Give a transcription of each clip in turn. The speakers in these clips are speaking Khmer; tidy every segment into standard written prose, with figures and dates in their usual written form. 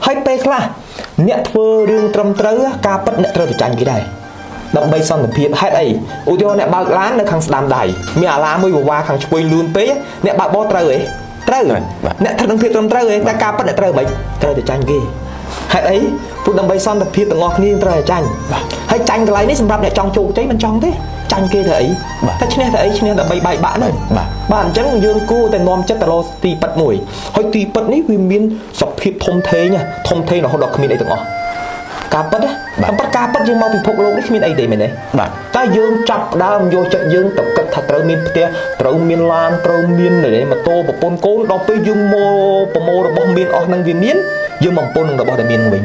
ហើយពេលខ្លះអ្នកធ្វើរឿងត្រឹមត្រូវការពិតអ្នកត្រូវទៅចាញ់គេដែរដើម្បីសន្តិភាពហេតុអីឧទាហរណ៍អ្នកបើកឡាននៅខាងស្ដាំដៃមានអាឡាមួយវ៉ាខាងឆ្វេងលឿនពេកអ្នកបើកបោះត្រូវហ៎ត្រូវអ្នកធ្វើនឹងភាពត្រឹមត្រូវហ៎តែការពិតអ្នកត្រូវមិនត្រូវទៅចាញ់គេហេតុអីព្រោះដើម្បីសន្តិភាពទាំងអស់គ្នាត្រូវតែចាញ់ហើយចាញ់កន្លែងនេះសម្រាប់អ្នកចង់ជោគជ័យមិនចង់ទេចាញ់គេទៅអីតែឈ្នះទៅអីឈ្នះដើម្បីបែកបាក់ហ្នឹងបាទអញ្ចឹងយើងគួរតែនាំចិត្តទៅរកទីពិតមួយហើយទីពិតនេះវាមានសភាពធំធេងរហូតដល់គ្មានអីទាំងអស់ការពិតការពិតយើងមកពិភពលោកនេះគ្មានអីទេមែនទេបាទតែយើងចាប់ដើមយកចិត្តយើងទៅគិតថាត្រូវមានផ្ទះត្រូវមានឡានត្រូវមានម៉ូតូប្រពន្ធកូនដល់ពេលយើងមកប្រមូលរបស់មានអស់នឹងវាមានយើងមកប្រពន្ធនឹងរបស់ដែលមានវិញ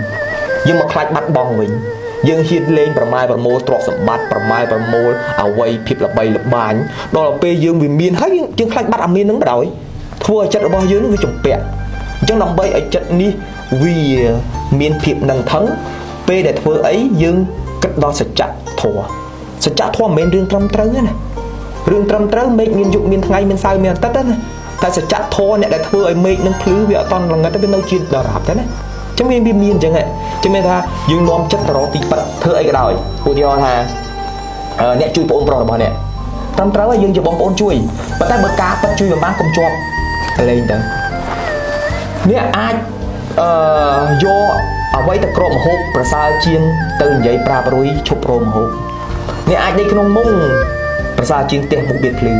យើងមកខ្លាចបាត់បង់វិញយើងហ៊ានលេងប្រម៉ែប្រមូលទ្រព្យសម្បត្តិប្រម៉ែប្រមូលអវ័យភាពល្បីល្បាញដល់ពេលយើងវាមានហើយយើងខ្លាចបាត់អាមាននឹងបណ្ដោយធ្វើឲ្យចិត្តរបស់យើងវាចំពាក់អញ្ចឹងដើម្បីឲ្យចិត្តនេះវាមានភាពនឹងថឹងពេលដែលធ្វើអីយើងគិតដល់សច្ចធម៌មិនមែនរឿងត្រឹមត្រូវទេណារឿងត្រឹមត្រូវមេឃមានយុគមានថ្ងៃមានសៅរ៍មានអាទិត្យទេណាតែសច្ចធម៌អ្នកដែលធ្វើឲ្យមេឃនឹងភ្លឺវាអត់តន់ល្ងិតទេវានៅជាដរាបទេណាចឹងមានអញ្ចឹងហ៎ចឹងមានថាយើងនាំចិត្តទៅរកទីពិតធ្វើអីក៏ដោយឧទាហរណ៍ថាអ្នកជួយបងប្រុសរបស់អ្នកត្រឹមត្រូវហើយយើងជាបងប្អូនជួយប៉ុន្តែបើការពិតជួយមិនបានកុំជាប់លេងទៅអ្នកអាចយកអ្វីទៅក្របមហូបប្រសើរជាងទៅនិយាយប្រាប់រួយឈប់រោមហូបអ្នកអាចដេកក្នុងមុងប្រសើរជាងផ្ទះមុខបៀតភ្លឺ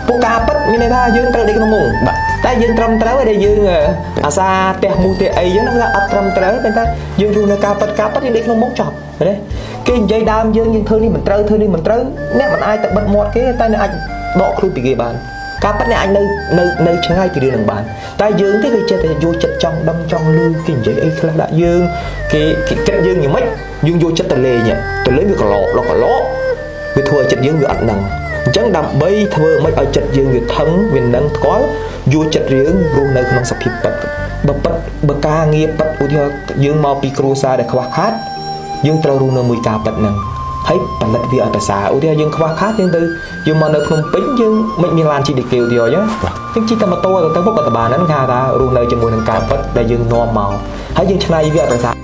ពួកការពិតមានន័យថាយើងត្រូវដេកក្នុងមុងបាទតែយើងត្រឹមត្រូវហើយដែលយើងអាសាផ្ទះមូលផ្ទះអីចឹងហ្នឹងអត់ត្រឹមត្រូវតែថាយើងរស់នៅការពិតយើងដេកក្នុងមុងចប់ណាគេនិយាយដើមយើងធ្វើនេះមិនត្រូវអ្នកមិនអាចទៅបិទមាត់គេតែអ្នកអាចដកខ្លួនពីគេបានការពិតអ្នកអាចនៅឆ្ងាយពីរឿងនឹងបានតែយើងទេគេចេះតែយកចិត្តចង់ដឹងចង់លឺគេនិយាយអីខ្លះដាក់យើងគេគិតយើងយ៉ាងម៉េចយើងយកចិត្តទៅលេងវាកឡោវាធ្វើឲ្យចិត្តយើងវាអត់នឹងអញ្ចឹងដើម្បីធ្វើមិនឲ្យចិត្តយើងវាថឹងវានឹងស្គាល់យកចិត្តរឿងរស់នៅក្នុងសភាពពិតបើការងារពិតឧទាហរណ៍យើងមកពីគ្រួសារដែលខ្វះខាតយើងត្រូវរស់នៅមួយការពិតហ្នឹងហើយផលិតវាឲ្យប្រសើរឧទាហរណ៍យើងខ្វះខាតយើងមកនៅភ្នំពេញយើងមិនមានឡានជិះដូចគេឧទាហរណ៍យើងជិះតែម៉ូតូទៅមុខក៏បានហ្នឹងគេថារស់នៅជាមួយនឹងការពិតដែលយើងនាំមកហើយយើងឆ្នៃវាឲ្យប្រសើរ